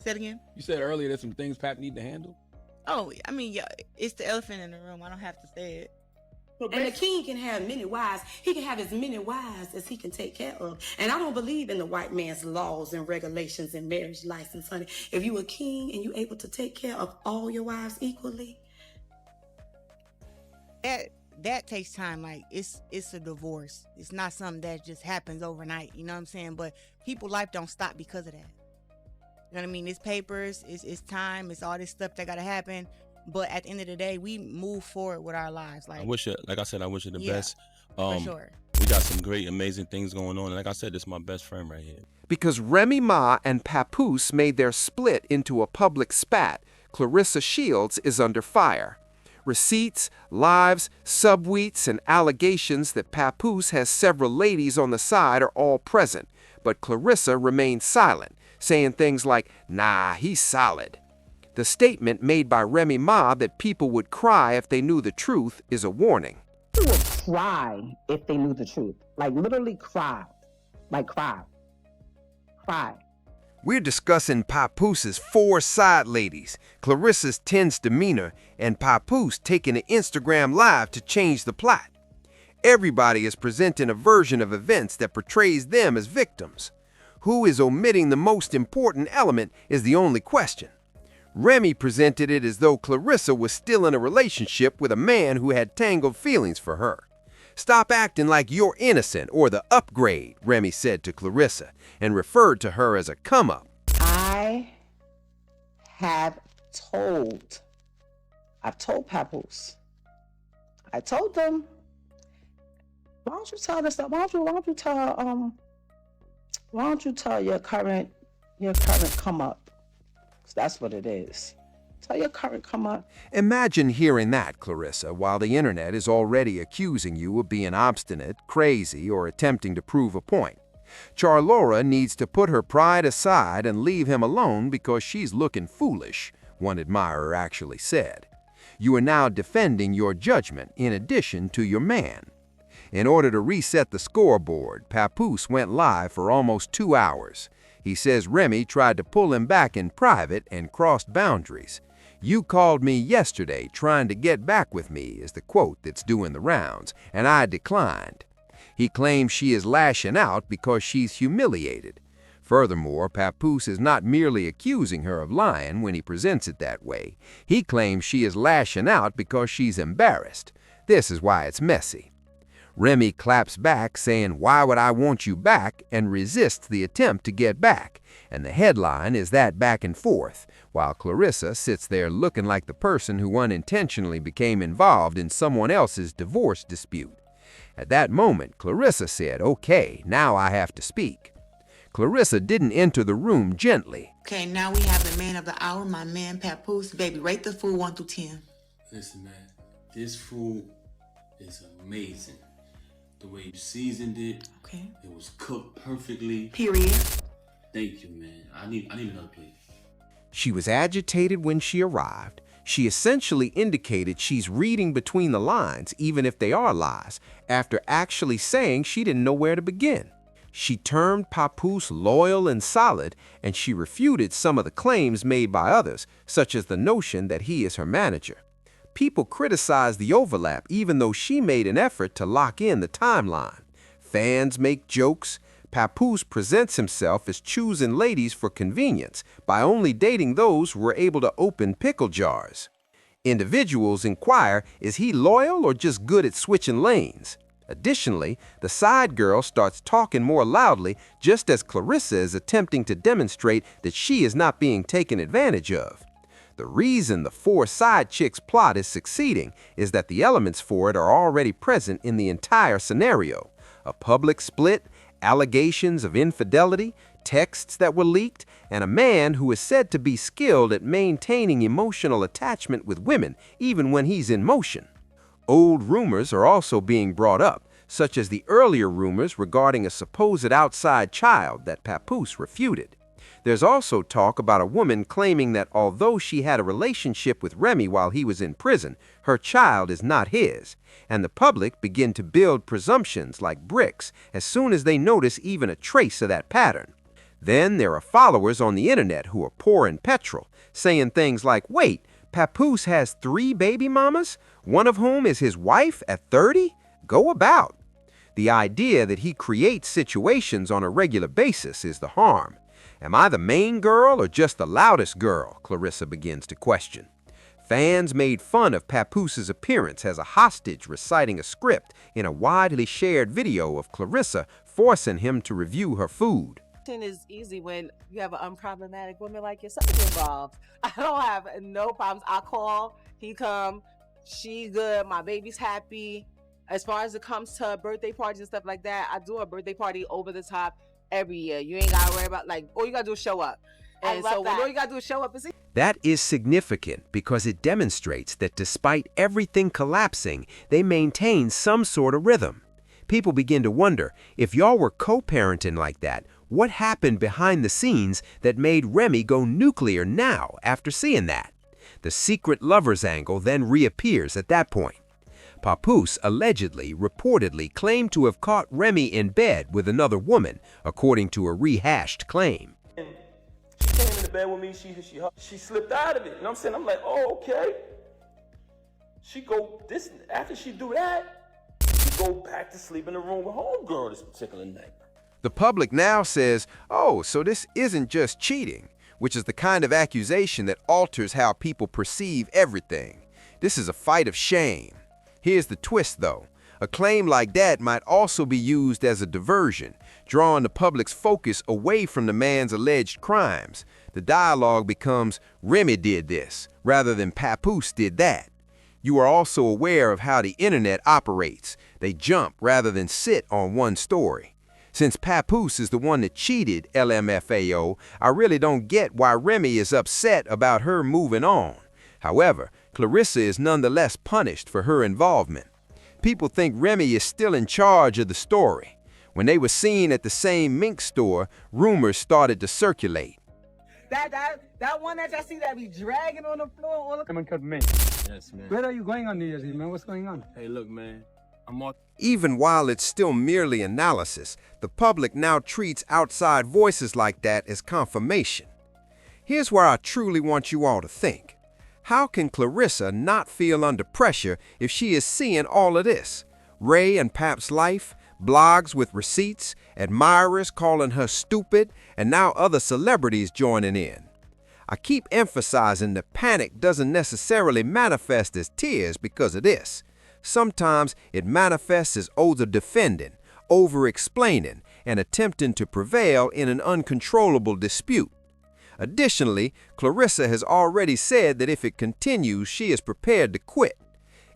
Say it again. You said earlier there's some things Pap need to handle. Oh, I mean, yeah, it's the elephant in the room. I don't have to say it. And the king can have many wives. He can have as many wives as he can take care of. And I don't believe in the white man's laws and regulations and marriage license, honey. If you a king and you able to take care of all your wives equally, that takes time. Like it's a divorce. It's not something that just happens overnight. You know what I'm saying? But people's life don't stop because of that. You know what I mean? It's papers. It's time. It's all this stuff that gotta happen. But at the end of the day, we move forward with our lives. Like I wish you the best. For sure. We got some great, amazing things going on. And like I said, this is my best friend right here. Because Remy Ma and Papoose made their split into a public spat, Clarissa Shields is under fire. Receipts, lives, subweets, and allegations that Papoose has several ladies on the side are all present, but Clarissa remains silent, saying things like, "Nah, he's solid." The statement made by Remy Ma that people would cry if they knew the truth is a warning. People would cry if they knew the truth. Like literally cry. Like cry. Cry. We're discussing Papoose'S 4 side ladies, Clarissa's tense demeanor, and Papoose taking an Instagram live to change the plot. Everybody is presenting a version of events that portrays them as victims. Who is omitting the most important element is the only question. Remy presented it as though Clarissa was still in a relationship with a man who had tangled feelings for her. "Stop acting like you're innocent or the upgrade," Remy said to Clarissa, and referred to her as a come-up. I've told Papoose. I told them, why don't you tell this stuff? Why don't you tell your current come up? That's what it is. Tell your current come up. Imagine hearing that, Clarissa, while the internet is already accusing you of being obstinate, crazy, or attempting to prove a point. Charlora needs to put her pride aside and leave him alone because she's looking foolish, one admirer actually said. You are now defending your judgment in addition to your man. In order to reset the scoreboard, Papoose went live for almost 2 hours. He says Remy tried to pull him back in private and crossed boundaries. "You called me yesterday trying to get back with me," is the quote that's doing the rounds, "and I declined." He claims she is lashing out because she's humiliated. Furthermore, Papoose is not merely accusing her of lying when he presents it that way. He claims she is lashing out because she's embarrassed. This is why it's messy. Remy claps back, saying, "Why would I want you back?" and resists the attempt to get back. And the headline is that back and forth, while Clarissa sits there looking like the person who unintentionally became involved in someone else's divorce dispute. At that moment, Clarissa said, "Okay, now I have to speak." Clarissa didn't enter the room gently. Okay, now we have the man of the hour, my man Papoose. Baby, rate the food 1 through 10. Listen, man, this food is amazing. The way you seasoned it, Okay. it was cooked perfectly. Period. Thank you, man. I need another plate. She was agitated when she arrived. She essentially indicated she's reading between the lines, even if they are lies, after actually saying she didn't know where to begin. She termed Papoose loyal and solid, and she refuted some of the claims made by others, such as the notion that he is her manager. People criticized the overlap even though she made an effort to lock in the timeline. Fans make jokes. Papoose presents himself as choosing ladies for convenience by only dating those who are able to open pickle jars. Individuals inquire, is he loyal or just good at switching lanes? Additionally, the side girl starts talking more loudly just as Clarissa is attempting to demonstrate that she is not being taken advantage of. The reason the 4 side chicks plot is succeeding is that the elements for it are already present in the entire scenario. A public split, allegations of infidelity, texts that were leaked, and a man who is said to be skilled at maintaining emotional attachment with women even when he's in motion. Old rumors are also being brought up, such as the earlier rumors regarding a supposed outside child that Papoose refuted. There's also talk about a woman claiming that although she had a relationship with Remy while he was in prison, her child is not his, and the public begin to build presumptions like bricks as soon as they notice even a trace of that pattern. Then there are followers on the internet who are poor in petrol, saying things like, wait, Papoose has 3 baby mamas, one of whom is his wife at 30? Go about. The idea that he creates situations on a regular basis is the harm. Am I the main girl or just the loudest girl? Clarissa begins to question. Fans made fun of Papoose's appearance as a hostage reciting a script in a widely shared video of Clarissa forcing him to review her food. Is easy when you have an unproblematic woman like yourself involved. I don't have no problems. I call, he come, she good, my baby's happy. As far as it comes to birthday parties and stuff like that, I do a birthday party over the top every year. You ain't gotta worry about, like, all you gotta do is show up. And so when all you gotta do is show up and see. That is significant because it demonstrates that despite everything collapsing, they maintain some sort of rhythm. People begin to wonder, if y'all were co-parenting like that, what happened behind the scenes that made Remy go nuclear now after seeing that? The secret lovers angle then reappears at that point. Papoose reportedly claimed to have caught Remy in bed with another woman, according to a rehashed claim. She came in the bed with me, she slipped out of it. You know what I'm saying? I'm like, oh, okay. After she do that, she go back to sleep in the room with homegirl this particular night. The public now says, oh, so this isn't just cheating, which is the kind of accusation that alters how people perceive everything. This is a fight of shame. Here's the twist, though. A claim like that might also be used as a diversion, drawing the public's focus away from the man's alleged crimes. The dialogue becomes, Remy did this, rather than Papoose did that. You are also aware of how the internet operates. They jump rather than sit on one story. Since Papoose is the one that cheated LMFAO, I really don't get why Remy is upset about her moving on. However, Clarissa is nonetheless punished for her involvement. People think Remy is still in charge of the story. When they were seen at the same mink store, rumors started to circulate. That one that y'all see that be dragging on the floor all the Come cut me. Yes, man. Where are you going on New Year's Eve, man? What's going on? Hey, look, man. I'm on. Even while it's still merely analysis, the public now treats outside voices like that as confirmation. Here's where I truly want you all to think. How can Clarissa not feel under pressure if she is seeing all of this? Ray and Pap's life, blogs with receipts, admirers calling her stupid, and now other celebrities joining in. I keep emphasizing that panic doesn't necessarily manifest as tears because of this. Sometimes it manifests as over-defending, over-explaining, and attempting to prevail in an uncontrollable dispute. Additionally, Clarissa has already said that if it continues, she is prepared to quit.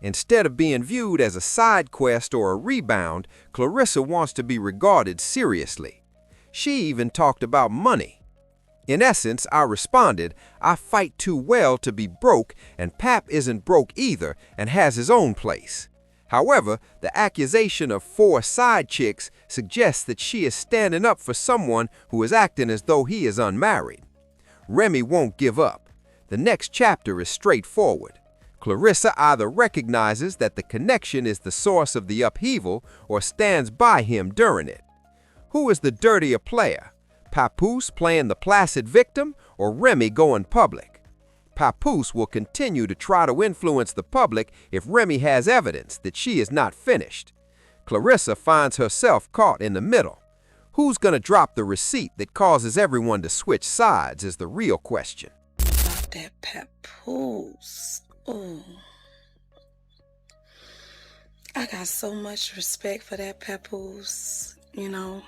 Instead of being viewed as a side quest or a rebound, Clarissa wants to be regarded seriously. She even talked about money. In essence, I responded, I fight too well to be broke, and Pap isn't broke either and has his own place. However, the accusation of 4 side chicks suggests that she is standing up for someone who is acting as though he is unmarried. Remy won't give up. The next chapter is straightforward. Clarissa either recognizes that the connection is the source of the upheaval or stands by him during it. Who is the dirtier player? Papoose playing the placid victim or Remy going public? Papoose will continue to try to influence the public if Remy has evidence that she is not finished. Clarissa finds herself caught in the middle. Who's going to drop the receipt that causes everyone to switch sides is the real question. About that Papoose. Oh. I got so much respect for that Papoose, you know.